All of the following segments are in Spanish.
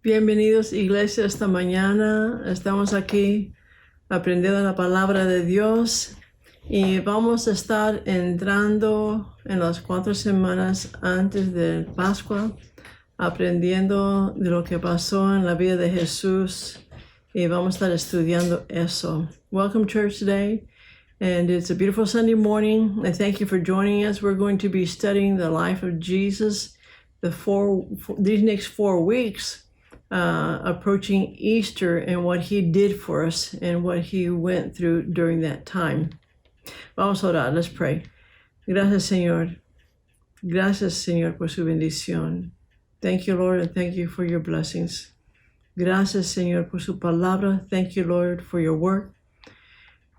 Bienvenidos, iglesia, esta mañana. Estamos aquí aprendiendo la palabra de Dios y vamos a estar entrando en las 4 semanas antes de Pascua, aprendiendo de lo que pasó en la vida de Jesús y vamos a estar estudiando eso. Welcome, church, today. And it's a beautiful Sunday morning. I thank you for joining us. We're going to be studying the life of Jesus these next 4 weeks. Approaching Easter and what he did for us and what he went through during that time. Vamos a orar, let's pray. Gracias, Señor. Gracias, Señor, por su bendición. Thank you, Lord, and thank you for your blessings. Gracias, Señor, por su palabra. Thank you, Lord, for your work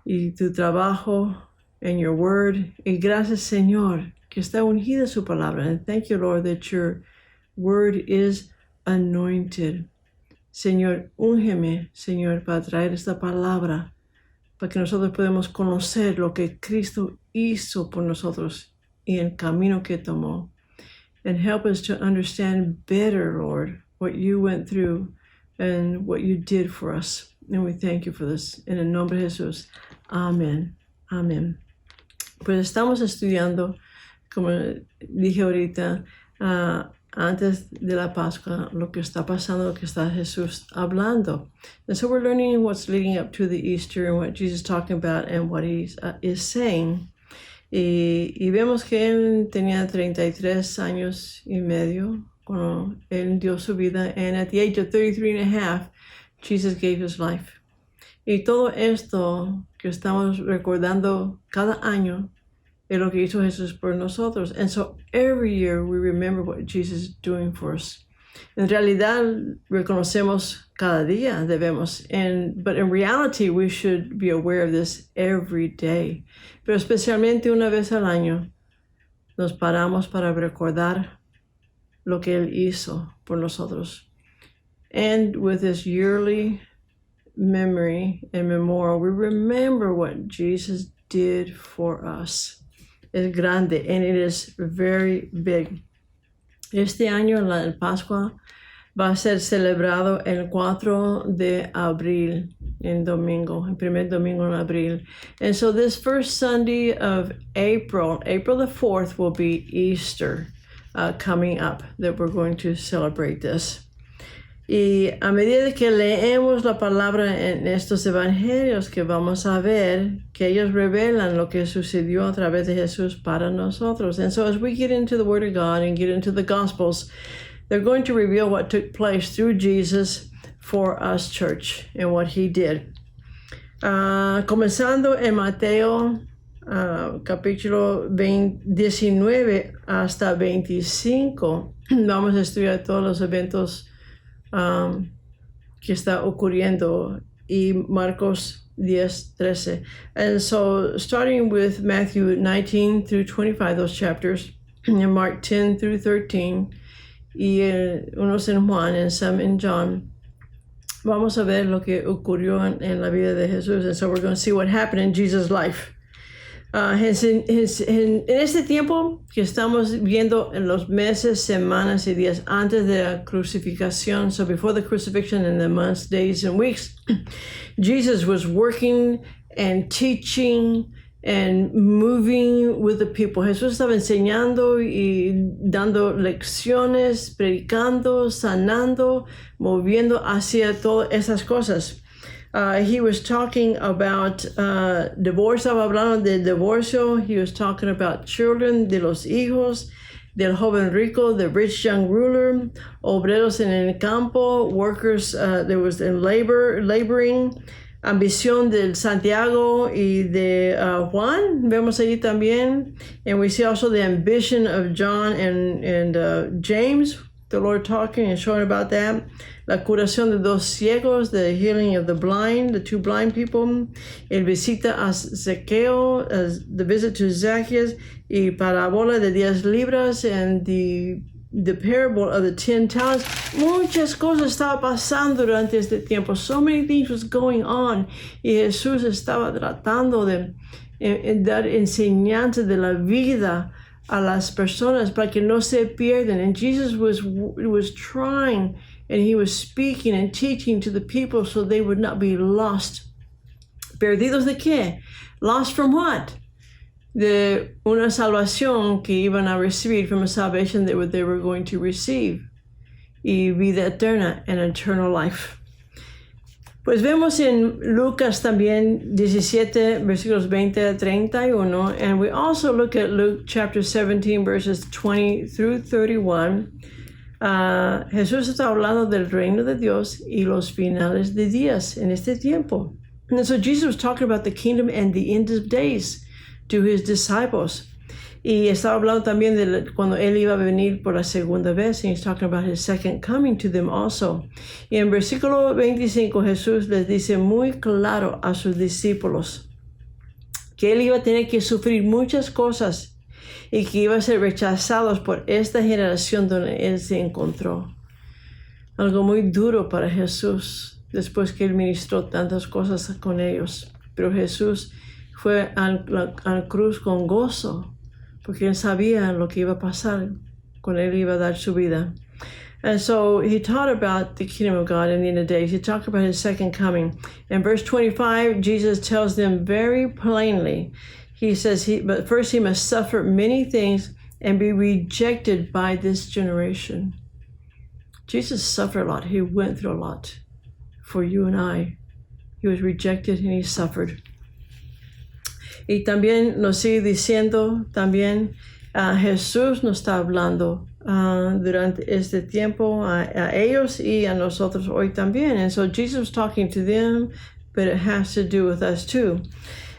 y tu trabajo and your word. Y gracias, Señor, que está ungida su palabra. And thank you, Lord, that your word is anointed. Señor, úngeme, Señor, para traer esta palabra, para que nosotros podamos conocer lo que Cristo hizo por nosotros y el camino que tomó. And help us to understand better, Lord, what you went through and what you did for us. And we thank you for this. En el nombre de Jesús. Amén. Amén. Pues estamos estudiando, como dije ahorita, antes de la Pascua, lo que está pasando, lo que está Jesús hablando. And so we're learning what's leading up to the Easter and what Jesus is talking about and what he is saying. Y vemos que él tenía 33 años y medio cuando él dio su vida. And at the age of 33 and a half, Jesus gave his life. Y todo esto que estamos recordando cada año es lo que hizo Jesús por nosotros. And so every year we remember what Jesus is doing for us. En realidad reconocemos cada día, debemos. But in reality we should be aware of this every day. Pero especialmente una vez al año nos paramos para recordar lo que Él hizo por nosotros. And with this yearly memory and memorial, we remember what Jesus did for us. Es grande and it is very big. Este año la Pascua va a ser celebrado el 4 de abril, el domingo, el primer domingo en abril. And so this first Sunday of April the 4th, will be Easter coming up, that we're going to celebrate this. Y a medida que leemos la palabra en estos evangelios que vamos a ver, que ellos revelan lo que sucedió a través de Jesús para nosotros. And so as we get into the Word of God and get into the Gospels, they're going to reveal what took place through Jesus for us, church, and what he did. Comenzando en Mateo capítulo 19 hasta 25, vamos a estudiar todos los eventos que está ocurriendo, y Marcos 10:13. And so starting with Matthew 19 through 25, those chapters, and Mark 10 through 13, y unos en Juan and some in John, vamos a ver lo que ocurrió en la vida de Jesús. And so we're going to see what happened in Jesus' life. En este tiempo que estamos viendo en los meses, semanas y días antes de la crucificación, so before the crucifixion, in the months, days, and weeks, Jesus was working and teaching and moving with the people. Jesús estaba enseñando y dando lecciones, predicando, sanando, moviendo hacia todas esas cosas. He was talking about divorce, estaba hablando del divorcio. He was talking about children, de los hijos, del joven rico, the rich young ruler, obreros en el campo, workers, there was in laboring, ambición del Santiago y de Juan, vemos allí también. And we see also the ambition of John and James, the Lord talking and showing about that. La curación de 2 ciegos, the healing of the blind, the 2 blind people, el visita a Zaqueo, the visit to Zacchaeus, y parábola de 10 libras, and the parable of the 10 talents. Muchas cosas estaba pasando durante este tiempo. So many things was going on. Y Jesús estaba tratando de dar enseñanza de la vida a las personas para que no se pierdan. And Jesus was trying and he was speaking and teaching to the people so they would not be lost. ¿Perdidos de qué? Lost from what? De una salvación que iban a recibir, from a salvation that they were going to receive. Y vida eterna, and eternal life. Pues vemos en Lucas también 17, versículos 20 a 31, and we also look at Luke chapter 17, verses 20 through 31. Jesús está hablando del reino de Dios y los finales de días en este tiempo. And so Jesus was talking about the kingdom and the end of days to his disciples. Y estaba hablando también de cuando él iba a venir por la segunda vez, and he's talking about his second coming to them also. Y en versículo 25 Jesús les dice muy claro a sus discípulos que él iba a tener que sufrir muchas cosas y que iba a ser rechazados por esta generación donde él se encontró. Algo muy duro para Jesús después que él ministró tantas cosas con ellos. Pero Jesús fue al cruz con gozo, porque él sabía lo que iba a pasar cuando él iba a dar su vida. And so he taught about the kingdom of God in the end of days. He talked about his second coming. In verse 25, Jesus tells them very plainly, he says, but first he must suffer many things and be rejected by this generation. Jesus suffered a lot. He went through a lot for you and I. He was rejected and he suffered. Y también nos sigue diciendo, también Jesús nos está hablando durante este tiempo a ellos y a nosotros hoy también. And so Jesus was talking to them, but it has to do with us too.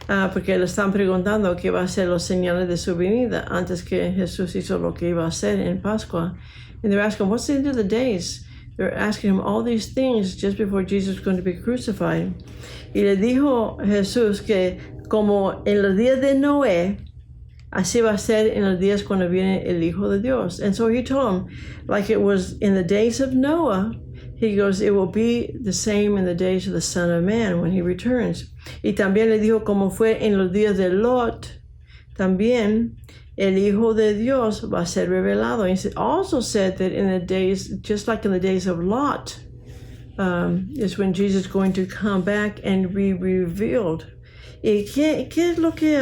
Porque le están preguntando qué va a ser los señales de su venida antes que Jesús hizo lo que iba a hacer en Pascua. And they're asking, what's the end of the days? They're asking him all these things just before Jesus was going to be crucified. Y le dijo Jesús que como en los días de Noé, así va a ser en los días cuando viene el Hijo de Dios. And so he told him, like it was in the days of Noah, he goes, it will be the same in the days of the Son of Man when he returns. Y también le dijo, como fue en los días de Lot, también el Hijo de Dios va a ser revelado. He also said that in the days, just like in the days of Lot, is when Jesus is going to come back and be revealed. ¿Y qué es lo que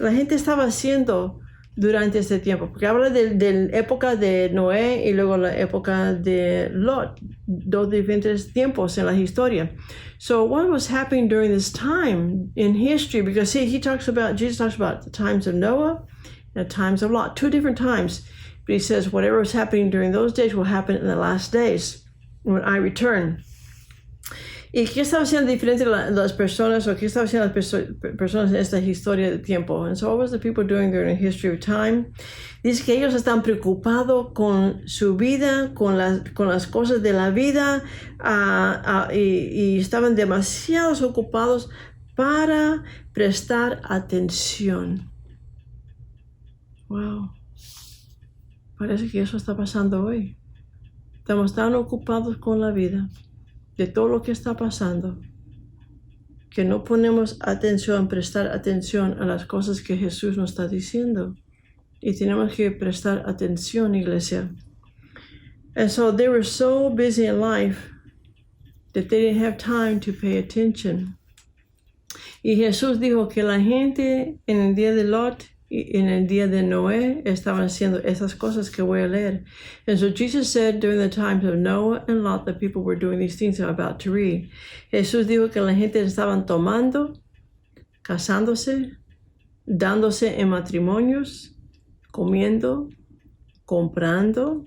la gente estaba haciendo durante este tiempo? Porque habla de la época de Noé y luego la época de Lot, dos diferentes tiempos en la historia. So what was happening during this time in history? Because Jesus talks about the times of Noah and the times of Lot, two different times. But he says whatever was happening during those days will happen in the last days when I return. ¿Y qué estaba haciendo diferente las personas, o qué estaba haciendo las personas en esta historia de tiempo? And so what was the people doing during the history of time? Dice que ellos están preocupados con su vida, con las cosas de la vida, y estaban demasiado ocupados para prestar atención. Wow. Parece que eso está pasando hoy. Estamos tan ocupados con la vida, de todo lo que está pasando, que no ponemos atención, prestar atención a las cosas que Jesús nos está diciendo. Y tenemos que prestar atención, iglesia. And so they were so busy in life that they didn't have time to pay attention. Y Jesús dijo que la gente en el día de Lot y en el día de Noé estaban haciendo esas cosas que voy a leer. And so Jesus said during the times of Noah and Lot, the people were doing these things I'm about to read. Jesús dijo que la gente estaban tomando, casándose, dándose en matrimonios, comiendo, comprando,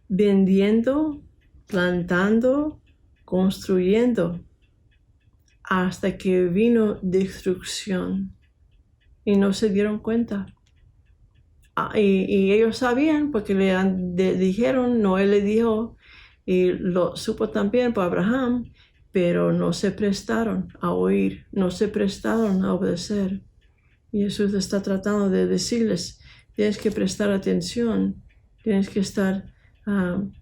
vendiendo, plantando, construyendo, hasta que vino destrucción. Y no se dieron cuenta. Y ellos sabían porque le dijeron, Noé le dijo, y lo supo también por Abraham, pero no se prestaron a oír, no se prestaron a obedecer. Y Jesús está tratando de decirles, tienes que prestar atención, tienes que estar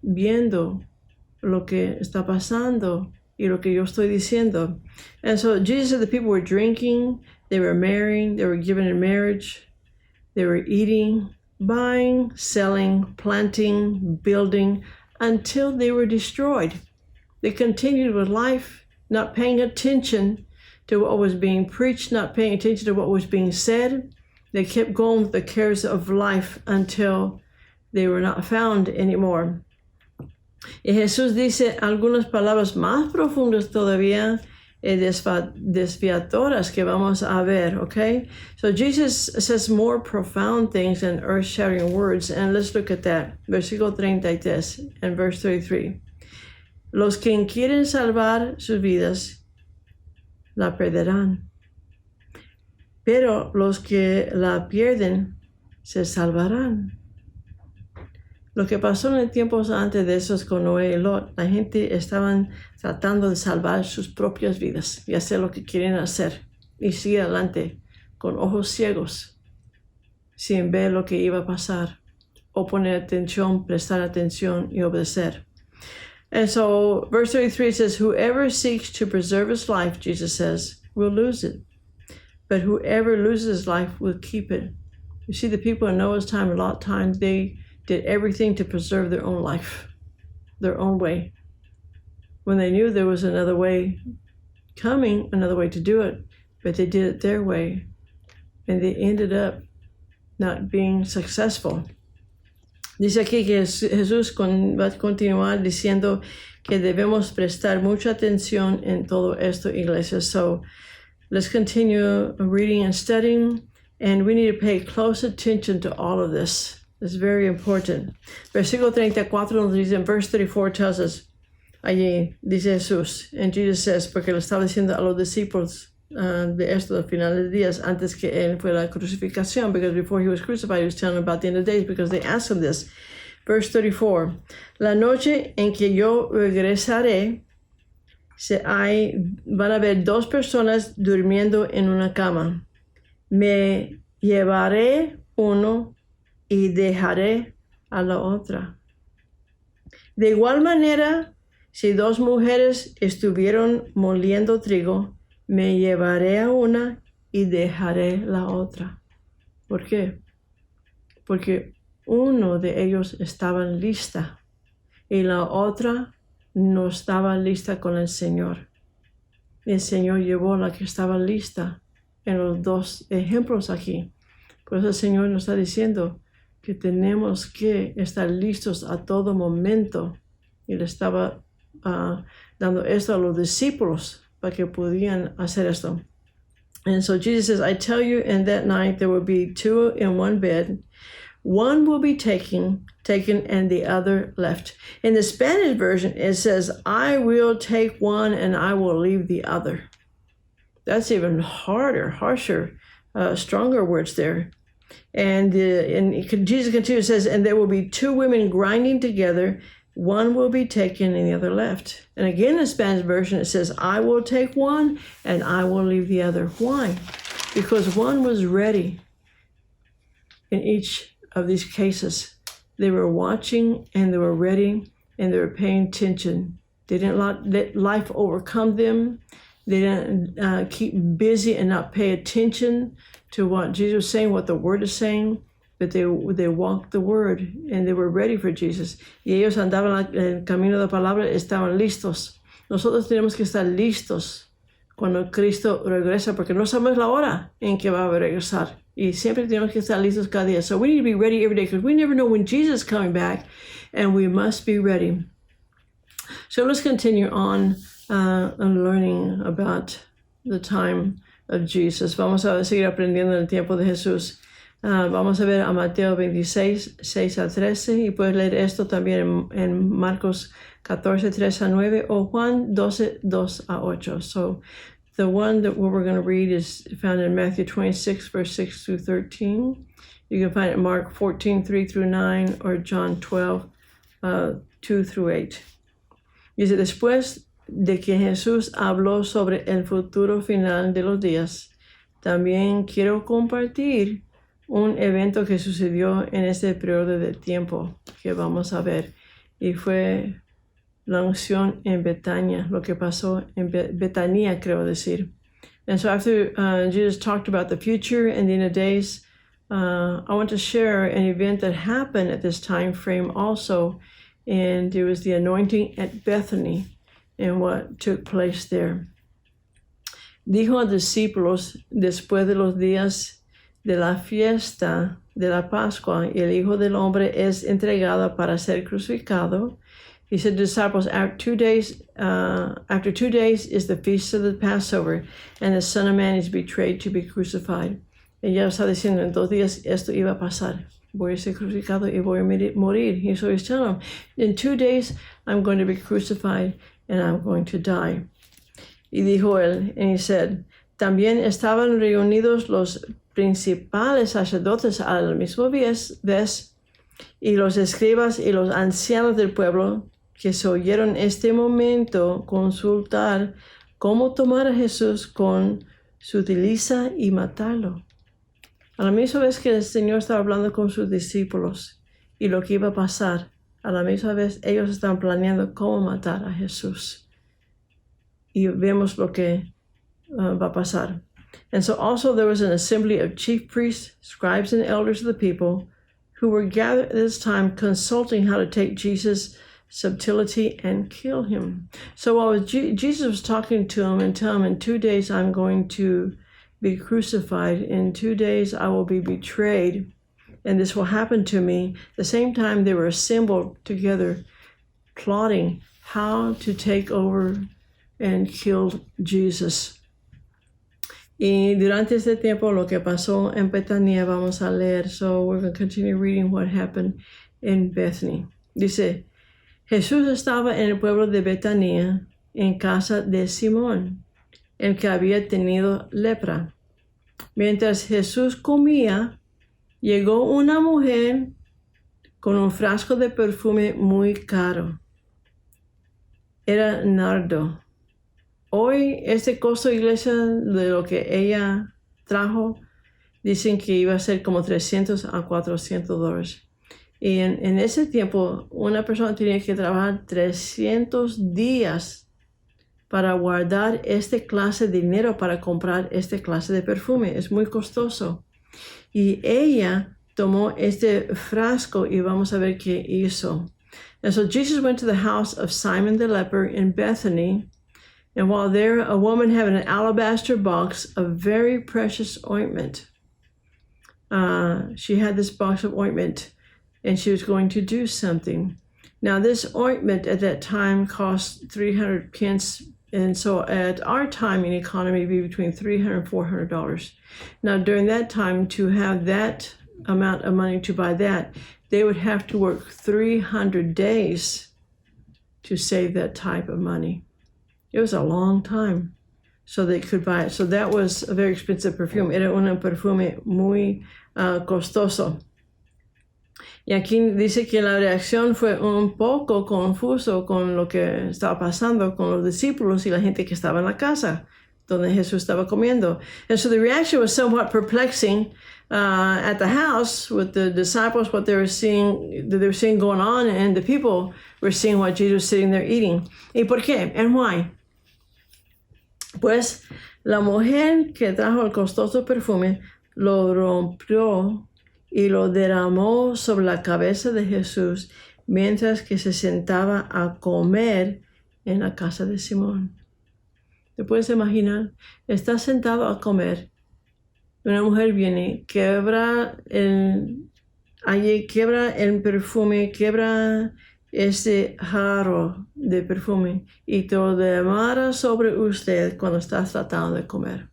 viendo lo que está pasando y lo que yo estoy diciendo. And so Jesus said the people were drinking, they were marrying, they were given in marriage, they were eating, buying, selling, planting, building, until they were destroyed. They continued with life, not paying attention to what was being preached, not paying attention to what was being said. They kept going with the cares of life until they were not found anymore. Y Jesús dice algunas palabras más profundas todavía, desviadoras que vamos a ver, okay? So Jesus says more profound things than earth-shattering words, and let's look at that. Versículo 33 and verse 33. Los que quieren salvar sus vidas la perderán, pero los que la pierden se salvarán. Lo que pasó en tiempos antes de esos con Noé y Lot, la gente estaban tratando de salvar sus propias vidas y hacer lo que quieren hacer y seguir adelante con ojos ciegos, sin ver lo que iba a pasar o poner atención, prestar atención y obedecer. And so verse 33 says, whoever seeks to preserve his life, Jesus says, will lose it. But whoever loses his life will keep it. You see, the people in Noah's time, a lot of times, they did everything to preserve their own life, their own way. When they knew there was another way coming, another way to do it, but they did it their way, and they ended up not being successful. Dice aquí que Jesús va a continuar diciendo que debemos prestar mucha atención en todo esto, iglesia. So let's continue reading and studying, and we need to pay close attention to all of this. It's very important. Versículo 34 nos dice, in verse 34 tells us, allí dice Jesús, and Jesus says, porque lo estaba diciendo a los discípulos de esto al final de días, antes que él fue la crucificación, because before he was crucified, he was telling them about the end of days, because they asked him this. Verse 34, la noche en que yo regresaré, van a haber dos personas durmiendo en una cama. Me llevaré uno y dejaré a la otra. De igual manera, si dos mujeres estuvieron moliendo trigo, me llevaré a una y dejaré la otra. ¿Por qué? Porque uno de ellos estaba lista y la otra no estaba lista con el Señor. El Señor llevó la que estaba lista en los dos ejemplos aquí. Por eso el Señor nos está diciendo que tenemos que estar listos a todo momento. Y le estaba dando esto a los discípulos para que pudieran hacer esto. And so Jesus says, I tell you, in that night there will be two in one bed. One will be taken, and the other left. In the Spanish version, it says, I will take one and I will leave the other. That's even harsher, stronger words there. And Jesus continues, says, and there will be two women grinding together. One will be taken and the other left. And again, in the Spanish version, it says, I will take one and I will leave the other. Why? Because one was ready. In each of these cases, they were watching and they were ready and they were paying attention. They didn't let life overcome them. They didn't keep busy and not pay attention to what Jesus was saying, what the Word is saying, but they walked the Word and they were ready for Jesus. Y ellos andaban en el camino de la palabra, estaban listos. Nosotros tenemos que estar listos cuando Cristo regresa, porque no sabemos la hora en que va a regresar. Y siempre tenemos que estar listos cada día. So we need to be ready every day, because we never know when Jesus is coming back, and we must be ready. So let's continue on and learning about the time of Jesus. Vamos a seguir aprendiendo el tiempo de Jesús. Vamos a ver a Mateo 26, 6 a 13, y puedes leer esto también en Marcos 14, 3 a 9, o Juan 12, 2 a 8. So the one that we're going to read is found in Matthew 26, verse 6 through 13. You can find it in Mark 14, 3 through 9, or John 12, 2 through 8. Dice, después de que Jesús habló sobre el futuro final de los días, también quiero compartir un evento que sucedió en este periodo de tiempo que vamos a ver, y fue la unción en Betania, lo que pasó en Betania, creo decir. And so after Jesus talked about the future and the end of days, I want to share an event that happened at this time frame also, and it was the anointing at Bethany and what took place there. Dijo a discípulos después de los días de la fiesta de la Pascua, y el Hijo del Hombre es entregado para ser crucificado. He said to disciples, after 2 days is the feast of the Passover, and the Son of Man is betrayed to be crucified. Ella está diciendo, en 2 días esto iba a pasar. Voy a ser crucificado y voy a morir. Y so he's telling them, in 2 days I'm going to be crucified and I'm going to die. Y dijo él, and he said, también estaban reunidos los principales sacerdotes a la misma vez, y los escribas y los ancianos del pueblo que se oyeron este momento consultar cómo tomar a Jesús con sutileza y matarlo. A la misma vez que el Señor estaba hablando con sus discípulos y lo que iba a pasar, a la misma vez ellos estaban planeando cómo matar a Jesús. Y vemos lo que va a pasar. And so also there was an assembly of chief priests, scribes, and elders of the people who were gathered at this time consulting how to take Jesus' subtlety and kill him. So while Jesus was talking to him and telling him, in 2 days I'm going to be crucified, in 2 days I will be betrayed, and this will happen to me, at the same time they were assembled together plotting how to take over and kill Jesus. Y durante este tiempo lo que pasó en Betania vamos a leer. So we're going to continue reading what happened in Bethany. Dice, Jesús estaba en el pueblo de Betania, en casa de Simón, el que había tenido lepra. Mientras Jesús comía, llegó una mujer con un frasco de perfume muy caro. Era nardo. Hoy, este costo, iglesia, de lo que ella trajo, dicen que iba a ser como $300 a $400. Y en ese tiempo, una persona tenía que trabajar 300 días para guardar este clase de dinero para comprar este clase de perfume. Es muy costoso. Y ella tomó este frasco y vamos a ver qué hizo. And so Jesus went to the house of Simon the leper in Bethany. And while there, a woman had an alabaster box of very precious ointment. She had this box of ointment, and she was going to do something. Now, this ointment at that time cost 300 pence, and so at our time in economy, it'd be between $300 and $400. Now, during that time, to have that amount of money to buy that, they would have to work 300 days to save that type of money. It was a long time so they could buy it. So that was a very expensive perfume. Era un perfume muy costoso. Y aquí dice que la reacción fue un poco confuso con lo que estaba pasando con los discípulos y la gente que estaba en la casa donde Jesús estaba comiendo. And so the reaction was somewhat perplexing at the house with the disciples, what they were seeing going on, and the people were seeing what Jesus was sitting there eating. ¿Y por qué? And why? Pues la mujer que trajo el costoso perfume lo rompió y lo derramó sobre la cabeza de Jesús mientras que se sentaba a comer en la casa de Simón. ¿Te puedes imaginar? Está sentado a comer. Una mujer viene, quiebra el perfume, quiebra ese jarro de perfume y te lo derrama sobre usted cuando estás tratando de comer.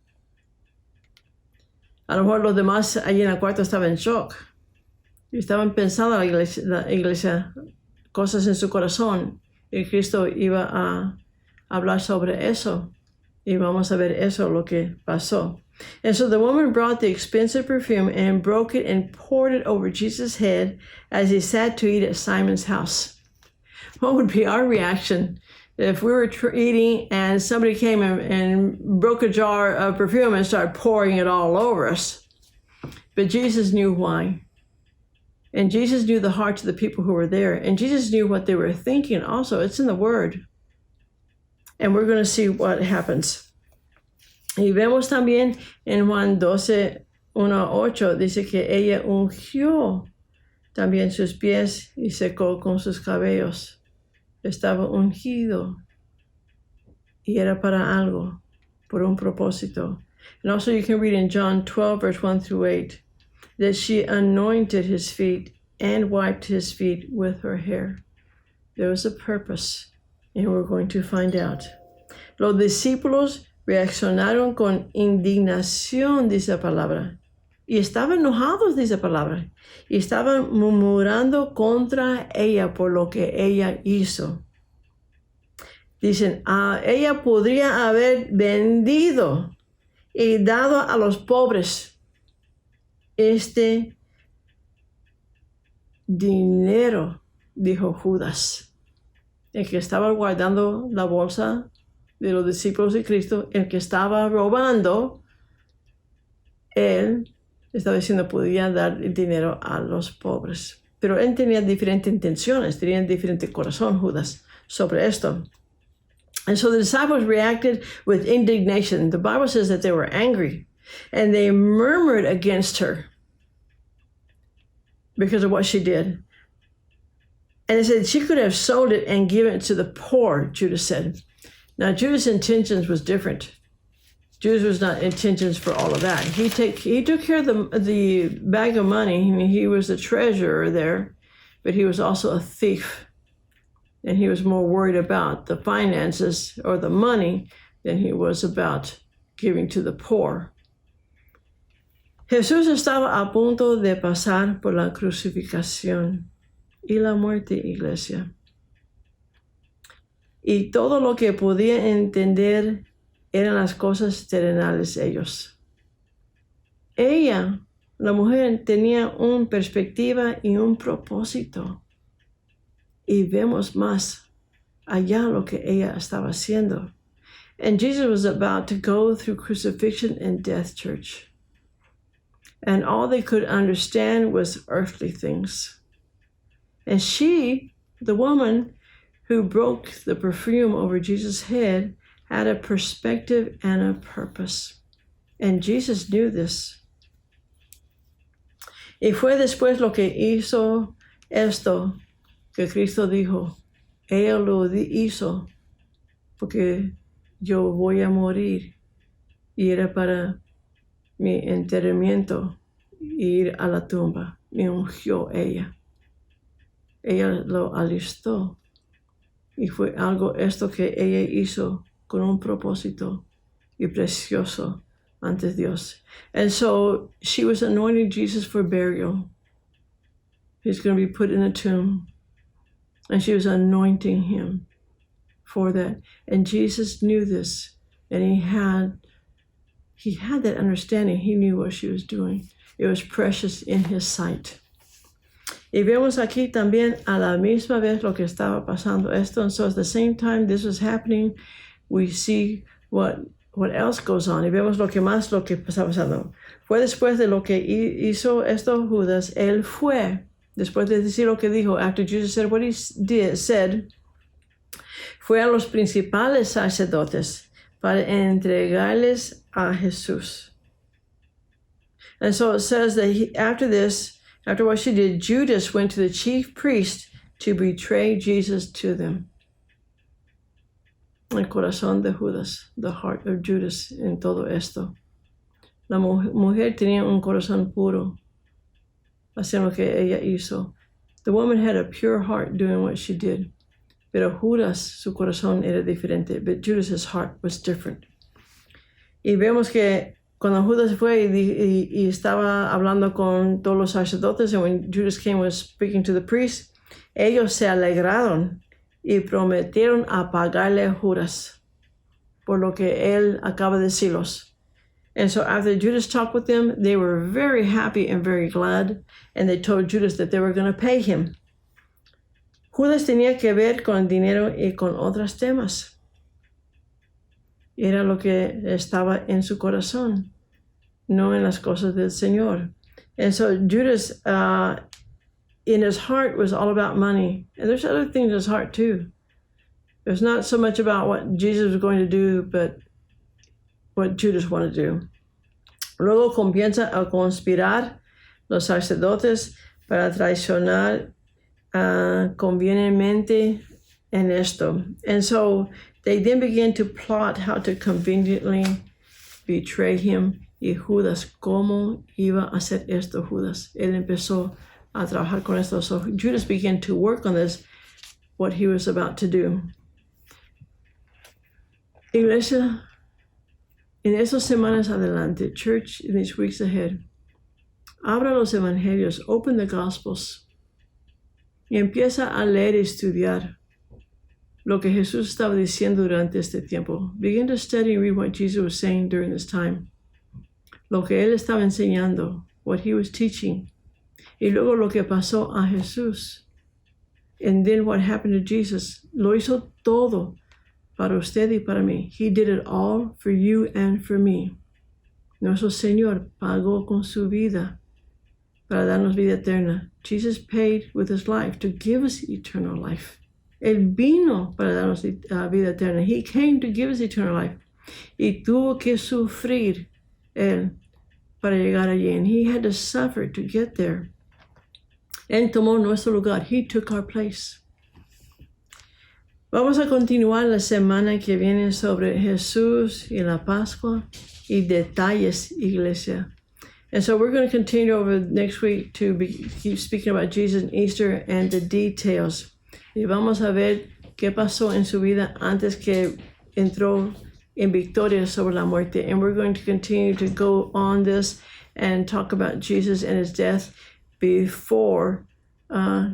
A lo mejor los demás allí en el cuarto estaban en shock. Y estaban pensando la iglesia cosas en su corazón. Y Cristo iba a hablar sobre eso. Y vamos a ver eso, lo que pasó. And so the woman brought the expensive perfume and broke it and poured it over Jesus' head as he sat to eat at Simon's house. What would be our reaction if we were eating and somebody came and broke a jar of perfume and started pouring it all over us? But Jesus knew why. And Jesus knew the hearts of the people who were there. And Jesus knew what they were thinking also. It's in the Word. And we're going to see what happens. Y vemos también en Juan 12, 1-8, dice que ella ungió también sus pies y secó con sus cabellos. Estaba ungido y era para algo, por un propósito. And also you can read in John 12, verse 1 through 8, that she anointed his feet and wiped his feet with her hair. There was a purpose, and we're going to find out. Los discípulos reaccionaron con indignación, dice la palabra, y estaban enojados, dice la palabra, y estaban murmurando contra ella por lo que ella hizo. Dicen, ella podría haber vendido y dado a los pobres este dinero, dijo Judas, el que estaba guardando la bolsa de los discípulos de Cristo, el que estaba robando, él estaba diciendo podía dar el dinero a los pobres. Pero él tenía diferentes intenciones, tenía diferente corazón, Judas, sobre esto. And so the disciples reacted with indignation. The Bible says that they were angry and they murmured against her because of what she did. And they said she could have sold it and given it to the poor, Judas said. Now, Judas' intentions was different. Judas was not intentions for all of that. He took care of the bag of money. I mean, he was the treasurer there, but he was also a thief. And he was more worried about the finances or the money than he was about giving to the poor. Jesús estaba a punto de pasar por la crucificación y la muerte, iglesia. Y todo lo que podía entender eran las cosas terrenales ellos. Ella, la mujer, tenía una perspectiva y un propósito. Y vemos más allá lo que ella estaba haciendo. And Jesus was about to go through crucifixion and death, church. And all they could understand was earthly things. And she, the woman who broke the perfume over Jesus' head, had a perspective and a purpose. And Jesus knew this. Y fue después lo que hizo esto que Cristo dijo, ella lo hizo porque yo voy a morir y era para mi enterramiento ir a la tumba. Me ungió ella. Ella lo alistó y fue algo esto que ella hizo con un propósito y precioso ante Dios. And so she was anointing Jesus for burial. He's going to be put in a tomb. And she was anointing him for that. And Jesus knew this. And he had that understanding. He knew what she was doing. It was precious in his sight. Y vemos aquí también a la misma vez lo que estaba pasando esto. And so at the same time this was happening, we see what else goes on. Y vemos lo que está pasando. Fue después de lo que hizo esto Judas, él fue. Después de decir lo que dijo, after Jesus said what he said, fue a los principales sacerdotes para entregarles a Jesús. And so it says that after what she did, Judas went to the chief priest to betray Jesus to them. El corazón de Judas, the heart of Judas en todo esto. La mujer tenía un corazón puro. Haciendo lo que ella hizo. The woman had a pure heart doing what she did. Pero Judas, su corazón era diferente. But Judas' heart was different. Y vemos que cuando Judas fue y estaba hablando con todos los sacerdotes, and when Judas came was speaking to the priests, ellos se alegraron y prometieron a pagarle a Judas por lo que él acaba de decirlos. And so after Judas talked with them, they were very happy and very glad, and they told Judas that they were going to pay him. Judas tenía que ver con el dinero y con otros temas. Era lo que estaba en su corazón, no en las cosas del Señor. And so Judas, in his heart, was all about money. And there's other things in his heart too. It's not so much about what Jesus was going to do, but what Judas wanted to do. Luego comienza a conspirar los sacerdotes para traicionar convenientemente en esto. And so they then began to plot how to conveniently betray him. Y Judas, ¿cómo iba a hacer esto Judas? Él empezó a trabajar con esto. So Judas began to work on this, what he was about to do. Iglesia, en esas semanas adelante, church, in these weeks ahead, abra los evangelios, open the gospels, y empieza a leer y estudiar lo que Jesús estaba diciendo durante este tiempo. Begin to study and read what Jesus was saying during this time. Lo que él estaba enseñando, what he was teaching. Y luego lo que pasó a Jesús. And then what happened to Jesus. Lo hizo todo para usted y para mí. He did it all for you and for me. Nuestro Señor pagó con su vida para darnos vida eterna. Jesus paid with his life to give us eternal life. Él vino para darnos vida eterna. He came to give us eternal life. Y tuvo que sufrir él para llegar allí. And he had to suffer to get there. Él tomó nuestro lugar. He took our place. Vamos a continuar la semana que viene sobre Jesús y la Pascua y detalles, iglesia. And so we're going to continue over next week to keep speaking about Jesus and Easter and the details. Y vamos a ver qué pasó en su vida antes que entró en victoria sobre la muerte. And we're going to continue to go on this and talk about Jesus and his death before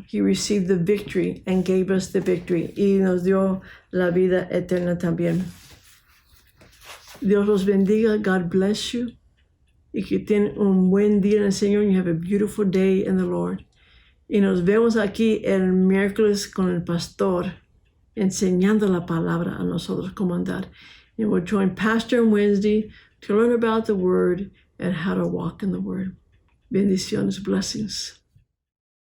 he received the victory and gave us the victory. Y nos dio la vida eterna también. Dios los bendiga. God bless you. Y que tengan un buen día en el Señor. You have a beautiful day in the Lord. Y nos vemos aquí el miércoles con el pastor enseñando la palabra a nosotros cómo andar. And we'll join Pastor on Wednesday to learn about the Word and how to walk in the Word. Bendiciones, blessings.